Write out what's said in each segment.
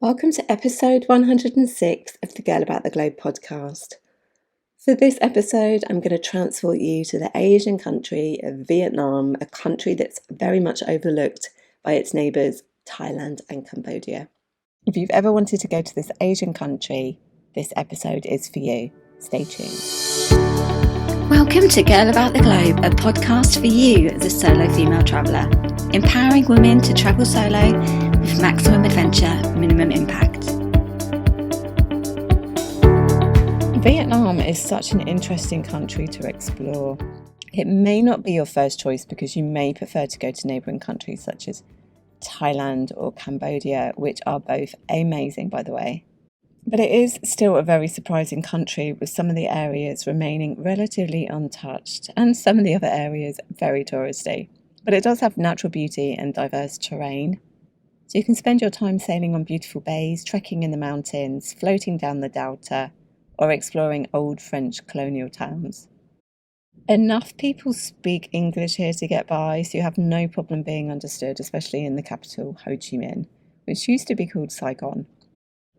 Welcome to episode 106 of the Girl About the Globe podcast. For this episode, I'm going to transport you to the Asian country of Vietnam, a country that's very much overlooked by its neighbours, Thailand and Cambodia. If you've ever wanted to go to this Asian country, this episode is for you. Stay tuned. Welcome to Girl About the Globe, a podcast for you, the solo female traveller, empowering women to travel solo with maximum adventure, minimum impact. Vietnam is such an interesting country to explore. It may not be your first choice because you may prefer to go to neighbouring countries such as Thailand or Cambodia, which are both amazing, by the way. But it is still a very surprising country, with some of the areas remaining relatively untouched and some of the other areas very touristy. But it does have natural beauty and diverse terrain. So you can spend your time sailing on beautiful bays, trekking in the mountains, floating down the delta, or exploring old French colonial towns. Enough people speak English here to get by, so you have no problem being understood, especially in the capital, Ho Chi Minh, which used to be called Saigon.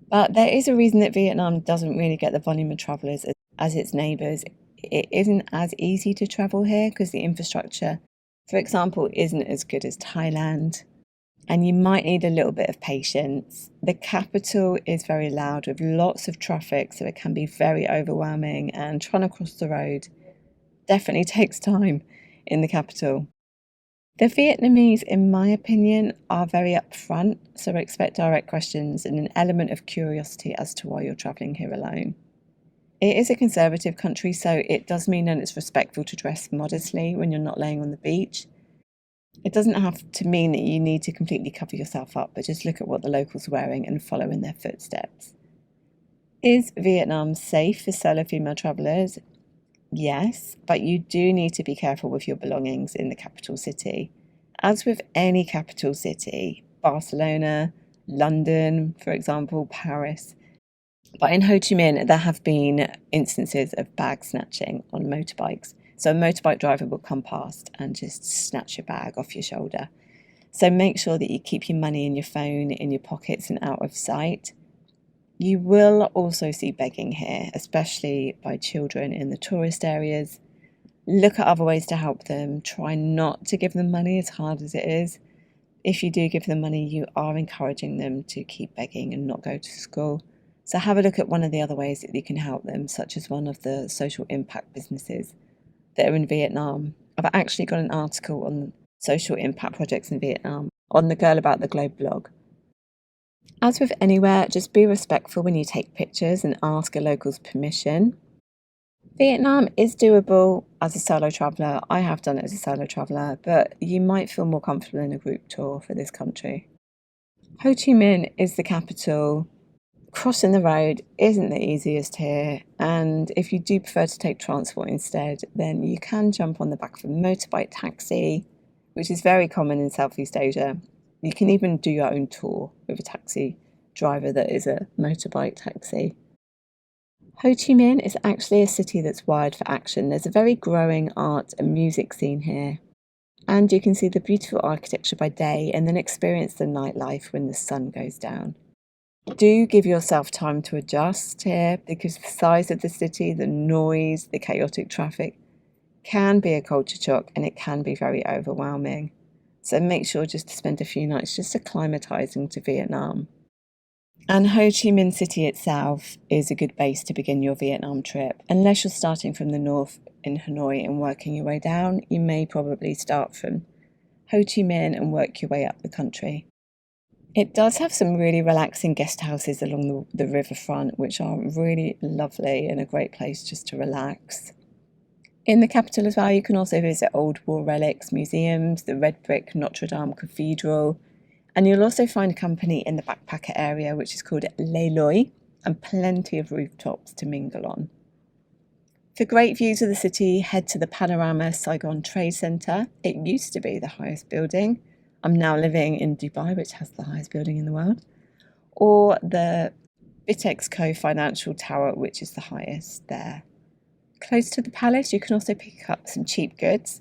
But there is a reason that Vietnam doesn't really get the volume of travellers as its neighbours. It isn't as easy to travel here because the infrastructure, for example, isn't as good as Thailand. And you might need a little bit of patience. The capital is very loud with lots of traffic, so it can be very overwhelming, and trying to cross the road definitely takes time in the capital. The Vietnamese, in my opinion, are very upfront, so expect direct questions and an element of curiosity as to why you're travelling here alone. It is a conservative country, so it does mean that it's respectful to dress modestly when you're not laying on the beach. It doesn't have to mean that you need to completely cover yourself up, but just look at what the locals are wearing and follow in their footsteps. Is Vietnam safe for solo female travellers? Yes, but you do need to be careful with your belongings in the capital city. As with any capital city, Barcelona, London, for example, Paris. But in Ho Chi Minh, there have been instances of bag snatching on motorbikes. So a motorbike driver will come past and just snatch your bag off your shoulder. So make sure that you keep your money and your phone in your pockets and out of sight. You will also see begging here, especially by children in the tourist areas. Look at other ways to help them. Try not to give them money, as hard as it is. If you do give them money, you are encouraging them to keep begging and not go to school. So have a look at one of the other ways that you can help them, such as one of the social impact businesses that are in Vietnam. I've actually got an article on social impact projects in Vietnam on the Girl About the Globe blog. As with anywhere, just be respectful when you take pictures and ask a local's permission. Vietnam is doable as a solo traveller. I have done it as a solo traveller, but you might feel more comfortable in a group tour for this country. Ho Chi Minh is the capital. Crossing the road isn't the easiest here, and if you do prefer to take transport instead, then you can jump on the back of a motorbike taxi, which is very common in Southeast Asia. You can even do your own tour with a taxi driver that is a motorbike taxi. Ho Chi Minh is actually a city that's wired for action. There's a very growing art and music scene here. And you can see the beautiful architecture by day and then experience the nightlife when the sun goes down. Do give yourself time to adjust here, because the size of the city, the noise, the chaotic traffic can be a culture shock and it can be very overwhelming. So make sure just to spend a few nights just acclimatising to Vietnam. And Ho Chi Minh City itself is a good base to begin your Vietnam trip. Unless you're starting from the north in Hanoi and working your way down, you may probably start from Ho Chi Minh and work your way up the country. It does have some really relaxing guest houses along the riverfront, which are really lovely and a great place just to relax. In the capital as well, you can also visit old war relics, museums, the red brick Notre Dame Cathedral, and you'll also find company in the backpacker area, which is called Le Loi, and plenty of rooftops to mingle on. For great views of the city, head to the Panorama Saigon Trade Centre. It used to be the highest building. I'm now living in Dubai, which has the highest building in the world, or the Bitexco Financial Tower, which is the highest there. Close to the palace, you can also pick up some cheap goods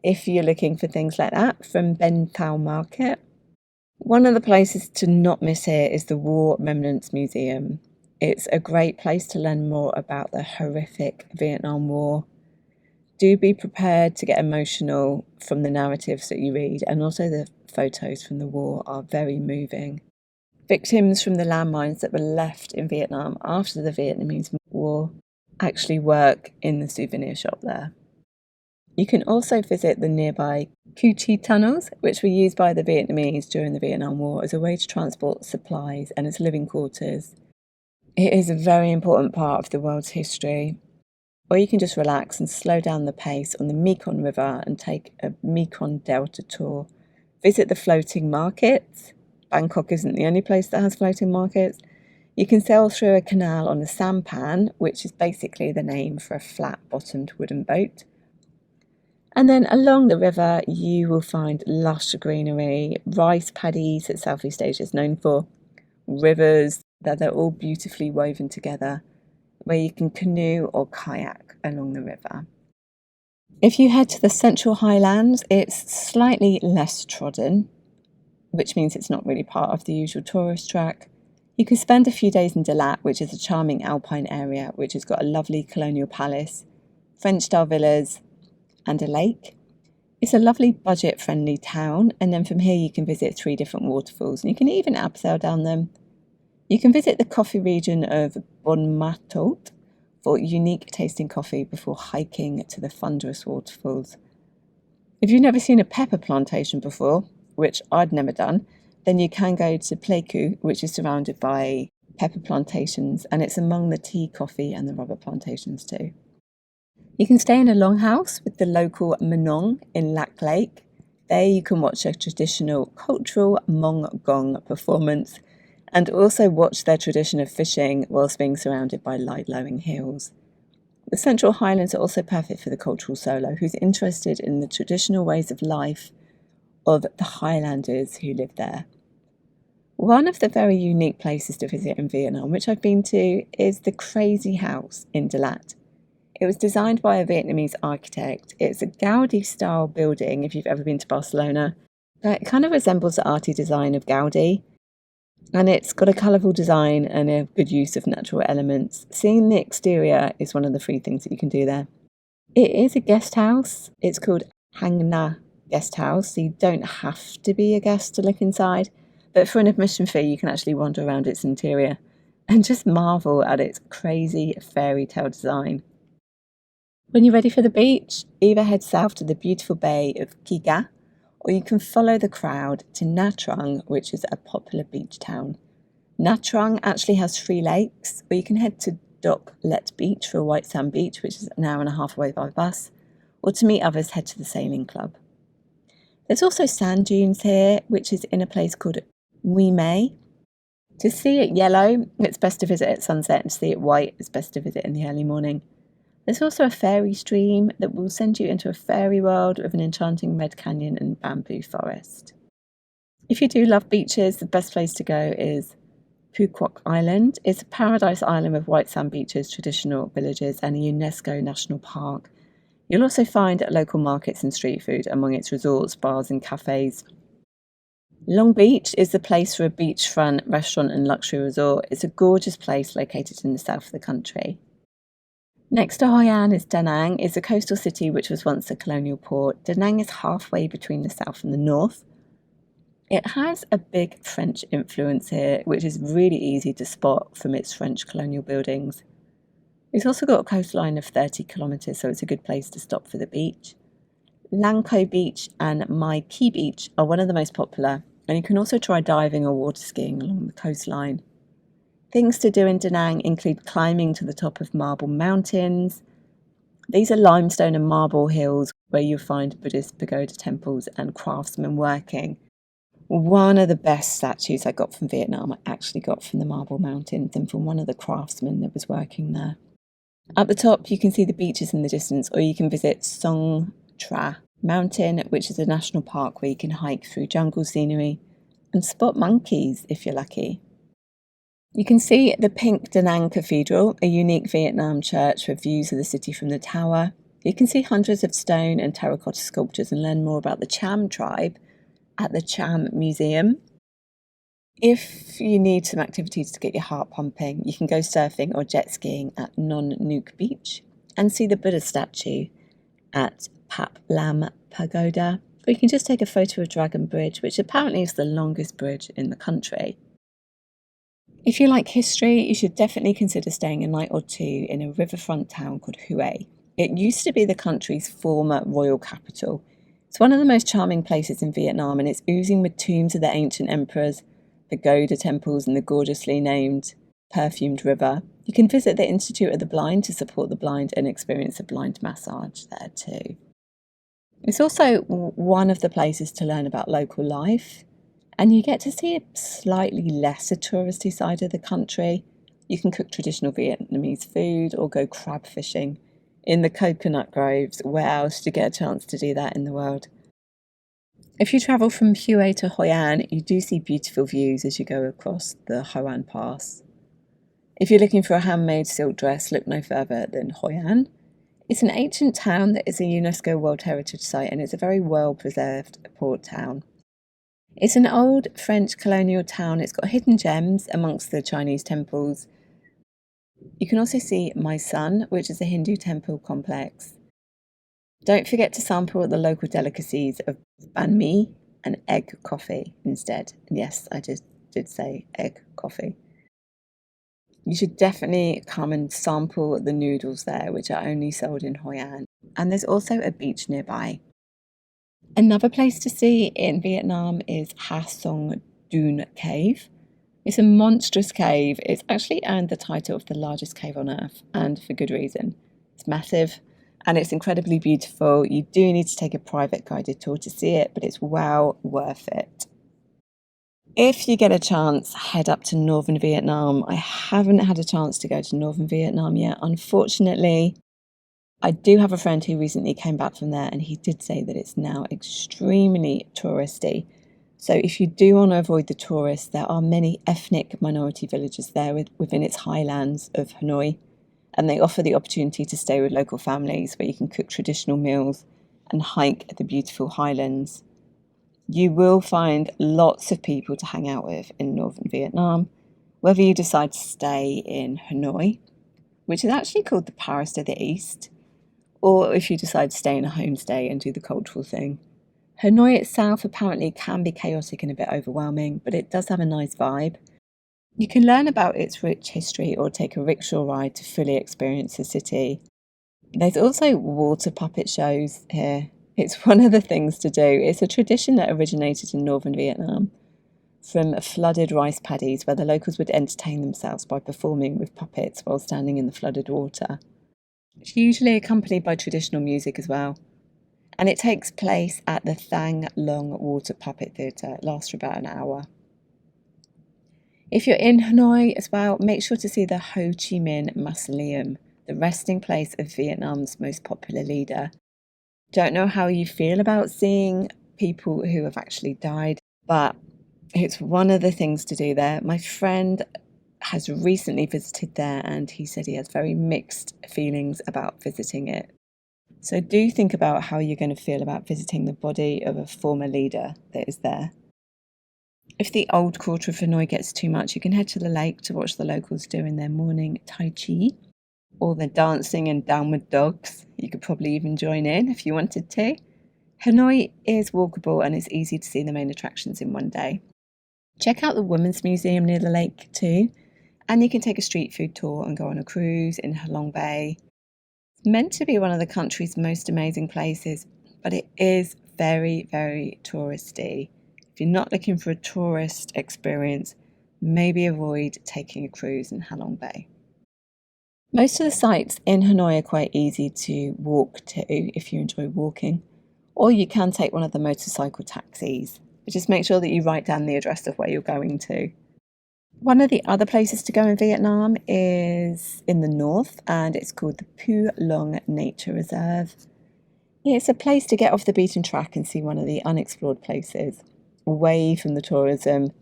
if you're looking for things like that from Ben Thao Market. One of the places to not miss here is the War Remnants Museum. It's a great place to learn more about the horrific Vietnam War. Do be prepared to get emotional from the narratives that you read, and also the photos from the war are very moving. Victims from the landmines that were left in Vietnam after the Vietnamese War actually work in the souvenir shop there. You can also visit the nearby Cu Chi tunnels, which were used by the Vietnamese during the Vietnam War as a way to transport supplies and as living quarters. It is a very important part of the world's history. Or you can just relax and slow down the pace on the Mekong River and take a Mekong Delta tour. Visit the floating markets. Bangkok isn't the only place that has floating markets. You can sail through a canal on a sampan, which is basically the name for a flat-bottomed wooden boat. And then along the river, you will find lush greenery, rice paddies that Southeast Asia is known for, rivers that they're all beautifully woven together, where you can canoe or kayak along the river. If you head to the Central Highlands, it's slightly less trodden, which means it's not really part of the usual tourist track. You can spend a few days in Dalat, which is a charming alpine area, which has got a lovely colonial palace, French-style villas, and a lake. It's a lovely budget-friendly town, and then from here you can visit 3 different waterfalls, and you can even abseil down them. You can visit the coffee region of Bon Matot for unique tasting coffee before hiking to the thunderous waterfalls. If you've never seen a pepper plantation before, which I'd never done, then you can go to Pleiku, which is surrounded by pepper plantations, and it's among the tea, coffee and the rubber plantations too. You can stay in a longhouse with the local Manong in Lac Lake. There you can watch a traditional cultural Mong Gong performance and also watch their tradition of fishing whilst being surrounded by light-glowing hills. The Central Highlands are also perfect for the cultural solo who's interested in the traditional ways of life of the Highlanders who live there. One of the very unique places to visit in Vietnam, which I've been to, is the Crazy House in Dalat. It was designed by a Vietnamese architect. It's a Gaudi-style building, if you've ever been to Barcelona. It kind of resembles the arty design of Gaudi, and it's got a colourful design and a good use of natural elements. Seeing the exterior is one of the 3 things that you can do there. It is a guest house. It's called Hang Na Guest House, so you don't have to be a guest to look inside, but for an admission fee you can actually wander around its interior and just marvel at its crazy fairy tale design. When you're ready for the beach, either head south to the beautiful bay of Ki Ga, or you can follow the crowd to Nha Trang, which is a popular beach town. Nha Trang actually has 3 lakes, or you can head to Doc Let Beach for a white sand beach, which is an hour and a half away by bus, or to meet others, head to the sailing club. There's also sand dunes here, which is in a place called Mui Mei. To see it yellow, it's best to visit at sunset, and to see it white, it's best to visit in the early morning. There's also a fairy stream that will send you into a fairy world with an enchanting red canyon and bamboo forest. If you do love beaches, the best place to go is Phu Quoc Island. It's a paradise island with white sand beaches, traditional villages and a UNESCO national park. You'll also find local markets and street food among its resorts, bars and cafes. Long Beach is the place for a beachfront restaurant and luxury resort. It's a gorgeous place located in the south of the country. Next to Hoi An is Da Nang. It's a coastal city which was once a colonial port. Da Nang is halfway between the south and the north. It has a big French influence here, which is really easy to spot from its French colonial buildings. It's also got a coastline of 30 kilometres, so it's a good place to stop for the beach. Lang Ko Beach and Mai Ki Beach are one of the most popular, and you can also try diving or water skiing along the coastline. Things to do in Da Nang include climbing to the top of marble mountains. These are limestone and marble hills where you'll find Buddhist pagoda temples and craftsmen working. One of the best statues I got from Vietnam I actually got from the Marble Mountains and from one of the craftsmen that was working there. At the top you can see the beaches in the distance, or you can visit Song Tra Mountain, which is a national park where you can hike through jungle scenery and spot monkeys if you're lucky. You can see the pink Da Nang Cathedral, a unique Vietnam church with views of the city from the tower. You can see hundreds of stone and terracotta sculptures and learn more about the Cham tribe at the Cham Museum. If you need some activities to get your heart pumping, you can go surfing or jet skiing at Non Nook Beach and see the Buddha statue at Pap Lam Pagoda. Or you can just take a photo of Dragon Bridge, which apparently is the longest bridge in the country. If you like history, you should definitely consider staying a night or two in a riverfront town called Hue. It used to be the country's former royal capital. It's one of the most charming places in Vietnam, and it's oozing with tombs of the ancient emperors, pagoda temples, and the gorgeously named perfumed river. You can visit the Institute of the Blind to support the blind and experience a blind massage there too. It's also one of the places to learn about local life, and you get to see a slightly lesser touristy side of the country. You can cook traditional Vietnamese food or go crab fishing in the coconut groves. Where else do you get a chance to do that in the world? If you travel from Hue to Hoi An, you do see beautiful views as you go across the Hoi An Pass. If you're looking for a handmade silk dress, look no further than Hoi An. It's an ancient town that is a UNESCO World Heritage Site, and it's a very well-preserved port town. It's an old French colonial town. It's got hidden gems amongst the Chinese temples. You can also see My Son, which is a Hindu temple complex. Don't forget to sample the local delicacies of banh mi and egg coffee instead. And yes, I just did say egg coffee. You should definitely come and sample the noodles there, which are only sold in Hoi An. And there's also a beach nearby. Another place to see in Vietnam is Ha Song Dun Cave. It's a monstrous cave. It's actually earned the title of the largest cave on Earth, and for good reason. It's massive and it's incredibly beautiful. You do need to take a private guided tour to see it, but it's well worth it. If you get a chance, head up to northern Vietnam. I haven't had a chance to go to northern Vietnam yet, unfortunately. I do have a friend who recently came back from there, and he did say that it's now extremely touristy. So if you do want to avoid the tourists, there are many ethnic minority villages there within its highlands of Hanoi, and they offer the opportunity to stay with local families where you can cook traditional meals and hike the beautiful highlands. You will find lots of people to hang out with in northern Vietnam, whether you decide to stay in Hanoi, which is actually called the Paris of the East, or if you decide to stay in a homestay and do the cultural thing. Hanoi itself apparently can be chaotic and a bit overwhelming, but it does have a nice vibe. You can learn about its rich history or take a rickshaw ride to fully experience the city. There's also water puppet shows here. It's one of the things to do. It's a tradition that originated in northern Vietnam from flooded rice paddies, where the locals would entertain themselves by performing with puppets while standing in the flooded water. It's usually accompanied by traditional music as well. And it takes place at the Thang Long Water Puppet Theatre. It lasts for about an hour. If you're in Hanoi as well, make sure to see the Ho Chi Minh Mausoleum, the resting place of Vietnam's most popular leader. Don't know how you feel about seeing people who have actually died, but it's one of the things to do there. My friend has recently visited there, and he said he has very mixed feelings about visiting it. So do think about how you're going to feel about visiting the body of a former leader that is there. If the old quarter of Hanoi gets too much, you can head to the lake to watch the locals doing their morning Tai Chi, or the dancing and downward dogs. You could probably even join in if you wanted to. Hanoi is walkable and it's easy to see the main attractions in one day. Check out the Women's Museum near the lake too, and you can take a street food tour and go on a cruise in Halong Bay. It's meant to be one of the country's most amazing places, but it is very, very touristy. If you're not looking for a tourist experience, maybe avoid taking a cruise in Halong Bay. Most of the sites in Hanoi are quite easy to walk to if you enjoy walking, or you can take one of the motorcycle taxis. But just make sure that you write down the address of where you're going to. One of the other places to go in Vietnam is in the north, and it's called the Phu Long Nature Reserve. It's a place to get off the beaten track and see one of the unexplored places, away from the tourism.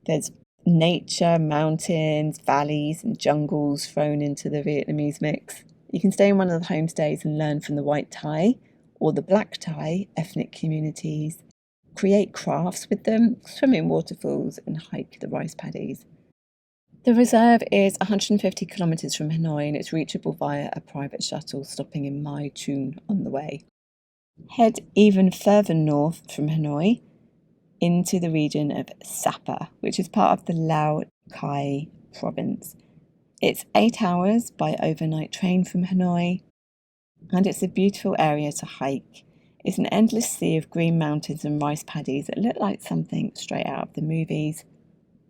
There's nature, mountains, valleys and jungles thrown into the Vietnamese mix. You can stay in one of the homestays and learn from the white Thai or the black Thai ethnic communities. create crafts with them, swim in waterfalls and hike the rice paddies. The reserve is 150 kilometres from Hanoi and it's reachable via a private shuttle stopping in Mai Chun on the way. Head even further north from Hanoi into the region of Sapa, which is part of the Lao Cai province. It's 8 hours by overnight train from Hanoi, and it's a beautiful area to hike. It's an endless sea of green mountains and rice paddies that look like something straight out of the movies.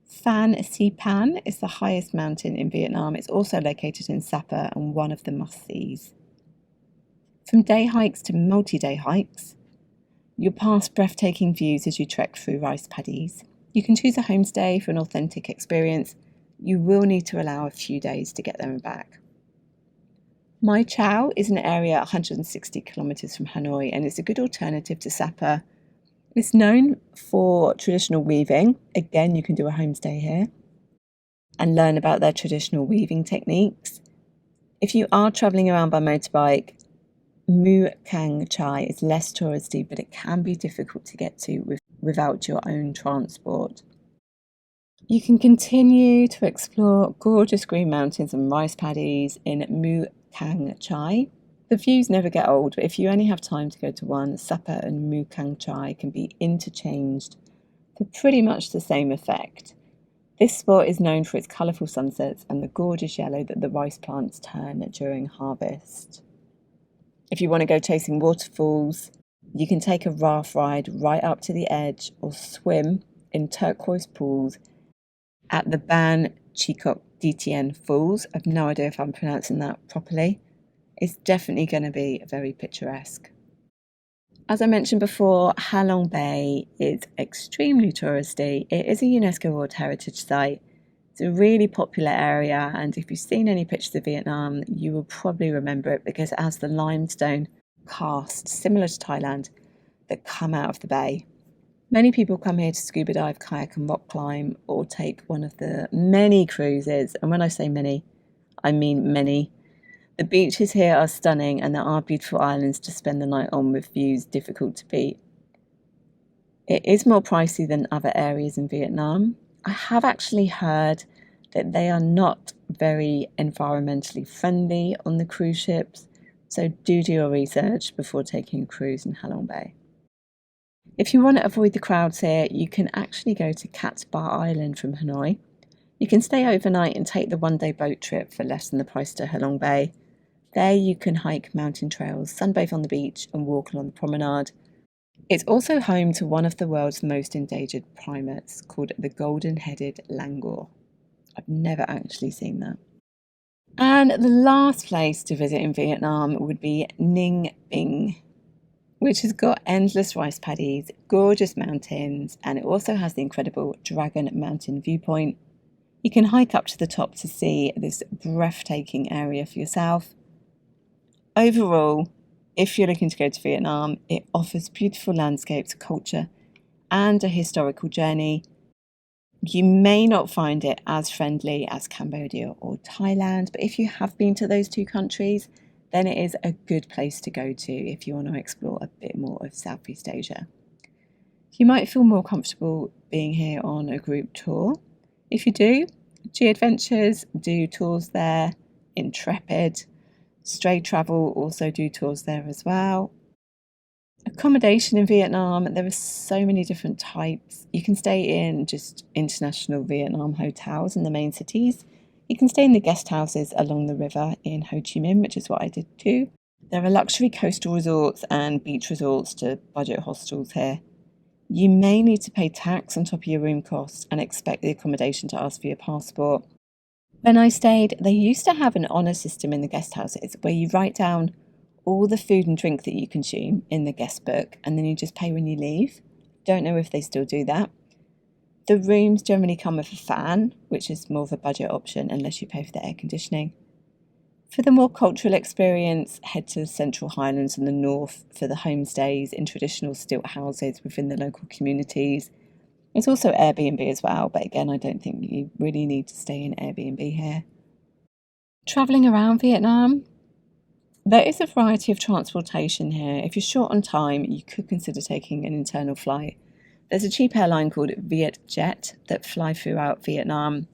Phan Xipang is the highest mountain in Vietnam. It's also located in Sapa and one of the must-sees. From day hikes to multi-day hikes, you'll pass breathtaking views as you trek through rice paddies. You can choose a homestay for an authentic experience. You will need to allow a few days to get there and back. Mai Chau is an area 160 kilometres from Hanoi and it's a good alternative to Sapa. It's known for traditional weaving. Again, you can do a homestay here and learn about their traditional weaving techniques. If you are travelling around by motorbike, Mu Kang Chai is less touristy, but it can be difficult to get to without your own transport. You can continue to explore gorgeous green mountains and rice paddies in Mu Kang Chai. The views never get old, but if you only have time to go to one, Sapa and Mu Kang Chai can be interchanged for pretty much the same effect. This spot is known for its colourful sunsets and the gorgeous yellow that the rice plants turn during harvest. If you want to go chasing waterfalls, you can take a raft ride right up to the edge or swim in turquoise pools at the Ban Chikok Ditien Falls. I've no idea if I'm pronouncing that properly. It's definitely going to be very picturesque. As I mentioned before, Halong Bay is extremely touristy. It is a UNESCO World Heritage Site. It's a really popular area, and if you've seen any pictures of Vietnam, you will probably remember it because it has the limestone casts, similar to Thailand, that come out of the bay. Many people come here to scuba dive, kayak and rock climb, or take one of the many cruises. And when I say many, I mean many. The beaches here are stunning and there are beautiful islands to spend the night on with views difficult to beat. It is more pricey than other areas in Vietnam. I have actually heard that they are not very environmentally friendly on the cruise ships, so do your research before taking a cruise in Halong Bay. If you want to avoid the crowds here, you can actually go to Cat Ba Island from Hanoi. You can stay overnight and take the one-day boat trip for less than the price to Halong Bay. There you can hike mountain trails, sunbathe on the beach and walk along the promenade. It's also home to one of the world's most endangered primates called the golden-headed langur. I've never actually seen that. And the last place to visit in Vietnam would be Ninh Binh, which has got endless rice paddies, gorgeous mountains, and it also has the incredible Dragon Mountain viewpoint. You can hike up to the top to see this breathtaking area for yourself. Overall, if you're looking to go to Vietnam, it offers beautiful landscapes, culture, and a historical journey. You may not find it as friendly as Cambodia or Thailand, but if you have been to those two countries, then it is a good place to go to if you want to explore a bit more of Southeast Asia. You might feel more comfortable being here on a group tour. If you do, GatG Adventures do tours there, Intrepid, Stray Travel also do tours there as well. Accommodation in Vietnam, there are so many different types. You can stay in just international Vietnam hotels in the main cities. You can stay in the guest houses along the river in Ho Chi Minh, which is what I did too. There are luxury coastal resorts and beach resorts to budget hostels here. You may need to pay tax on top of your room costs and expect the accommodation to ask for your passport. When I stayed, they used to have an honour system in the guest houses where you write down all the food and drink that you consume in the guest book and then you just pay when you leave. Don't know if they still do that. The rooms generally come with a fan, which is more of a budget option unless you pay for the air conditioning. For the more cultural experience, head to the Central Highlands in the north for the homestays in traditional stilt houses within the local communities. There's also Airbnb as well, but again, I don't think you really need to stay in Airbnb here. Travelling around Vietnam, there is a variety of transportation here. If you're short on time, you could consider taking an internal flight. There's a cheap airline called GatG that fly throughout Vietnam.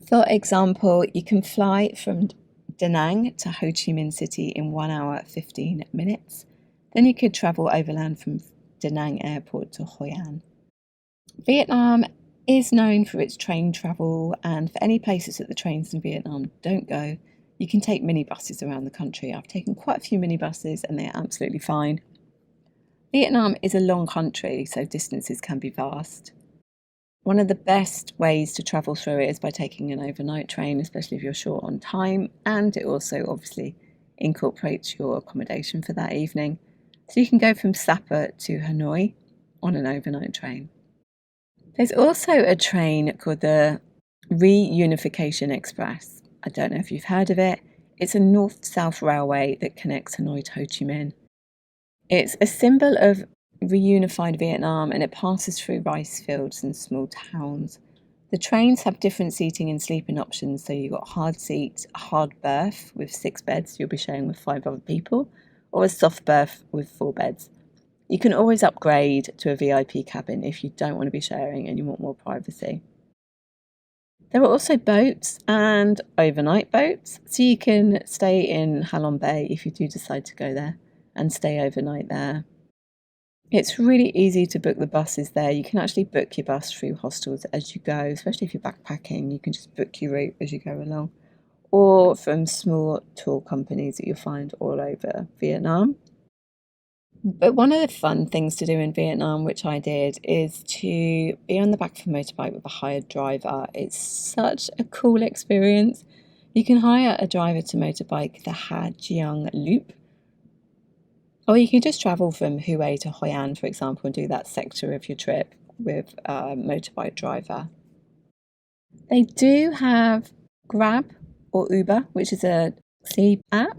For example, you can fly from Da Nang to Ho Chi Minh City in 1 hour 15 minutes. Then you could travel overland from Da Nang Airport to Hoi An. Vietnam is known for its train travel, and for any places that the trains in Vietnam don't go, you can take minibuses around the country. I've taken quite a few minibuses and they're absolutely fine. Vietnam is a long country, so distances can be vast. One of the best ways to travel through it is by taking an overnight train, especially if you're short on time, and it also obviously incorporates your accommodation for that evening. So you can go from Sapa to Hanoi on an overnight train. There's also a train called the Reunification Express. I don't know if you've heard of it. It's a north-south railway that connects Hanoi to Ho Chi Minh. It's a symbol of reunified Vietnam, and it passes through rice fields and small towns. The trains have different seating and sleeping options, so you've got hard seats, a hard berth with 6 beds you'll be sharing with 5 other people, or a soft berth with 4 beds. You can always upgrade to a VIP cabin if you don't want to be sharing and you want more privacy. There are also boats and overnight boats, so you can stay in Halong Bay if you do decide to go there and stay overnight there. It's really easy to book the buses there. You can actually book your bus through hostels as you go, especially if you're backpacking. You can just book your route as you go along, or from small tour companies that you'll find all over Vietnam. But one of the fun things to do in Vietnam, which I did, is to be on the back of a motorbike with a hired driver. It's such a cool experience. You can hire a driver to motorbike the Ha Giang Loop, or you can just travel from Hue to Hoi An, for example, and do that sector of your trip with a motorbike driver. They do have Grab or Uber, which is a taxi app.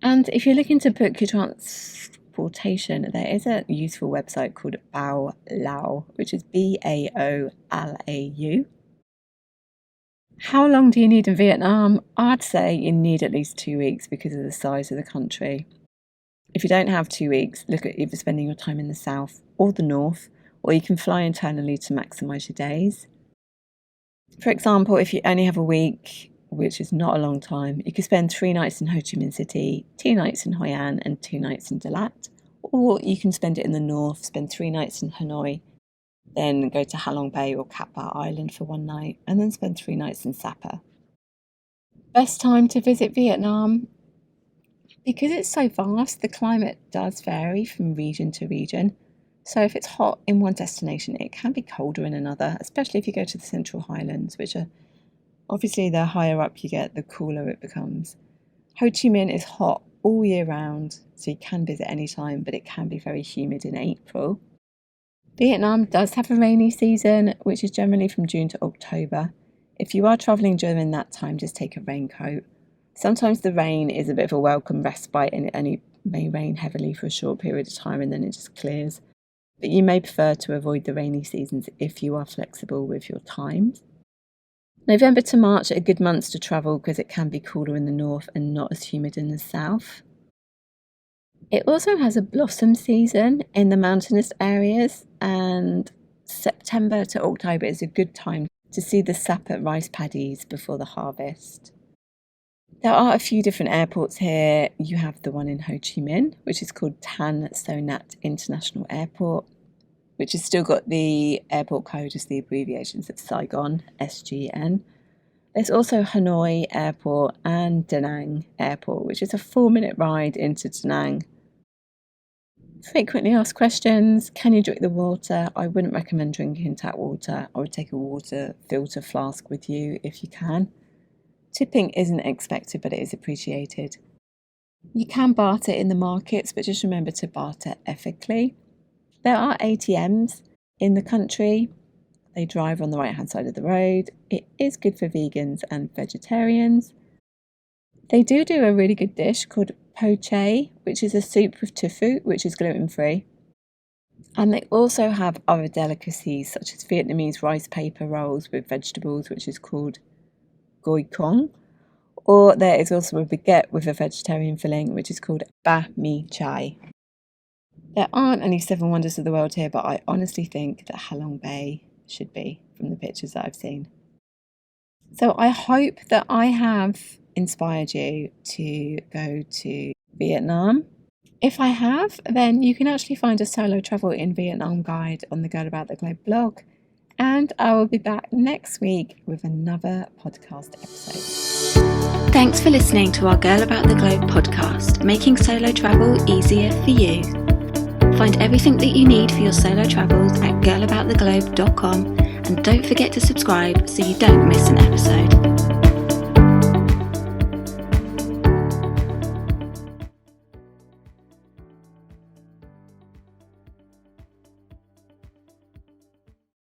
And if you're looking to book your transportation, there is a useful website called Bao Lao, which is Baolau. How long do you need in Vietnam? I'd say you need at least 2 weeks because of the size of the country. If you don't have 2 weeks, look at either spending your time in the south or the north, or you can fly internally to maximise your days. For example, if you only have a week, which is not a long time, you could spend 3 nights in Ho Chi Minh City, 2 nights in Hoi An and 2 nights in Dalat. Or you can spend it in the north, spend 3 nights in Hanoi, then go to Halong Bay or Cat Ba Island for 1 night, and then spend 3 nights in Sapa. Best time to visit Vietnam? Because it's so vast, the climate does vary from region to region. So if it's hot in one destination, it can be colder in another, especially if you go to the Central Highlands, which are obviously the higher up you get, the cooler it becomes. Ho Chi Minh is hot all year round, so you can visit any time, but it can be very humid in April. Vietnam does have a rainy season, which is generally from June to October. If you are travelling during that time, just take a raincoat. Sometimes the rain is a bit of a welcome respite, and it only may rain heavily for a short period of time and then it just clears. But you may prefer to avoid the rainy seasons if you are flexible with your times. November to March are good months to travel because it can be cooler in the north and not as humid in the south. It also has a blossom season in the mountainous areas, and September to October is a good time to see the Sapa rice paddies before the harvest. There are a few different airports here. You have the one in Ho Chi Minh, which is called Tan So Nhat International Airport, which has still got the airport code as the abbreviations of Saigon, SGN. There's also Hanoi Airport and Da Nang Airport, which is a 4-minute ride into Da Nang. Frequently asked questions: can you drink the water? I wouldn't recommend drinking tap water. I would take a water filter flask with you if you can. Tipping isn't expected, but it is appreciated. You can barter in the markets, but just remember to barter ethically. There are ATMs in the country. They drive on the right-hand side of the road. It is good for vegans and vegetarians. They do a really good dish called po chay, which is a soup with tofu, which is gluten-free. And they also have other delicacies, such as Vietnamese rice paper rolls with vegetables, which is called goi kong. Or there is also a baguette with a vegetarian filling, which is called ba mi chai. There aren't any 7 wonders of the world here, but I honestly think that Halong Bay should be, from the pictures that I've seen. So I hope that I have inspired you to go to Vietnam. If I have, then you can actually find a solo travel in Vietnam guide on the Girl About the Globe blog. And I will be back next week with another podcast episode. Thanks for listening to our Girl About the Globe podcast, making solo travel easier for you. Find everything that you need for your solo travels at girlabouttheglobe.com, and don't forget to subscribe so you don't miss an episode.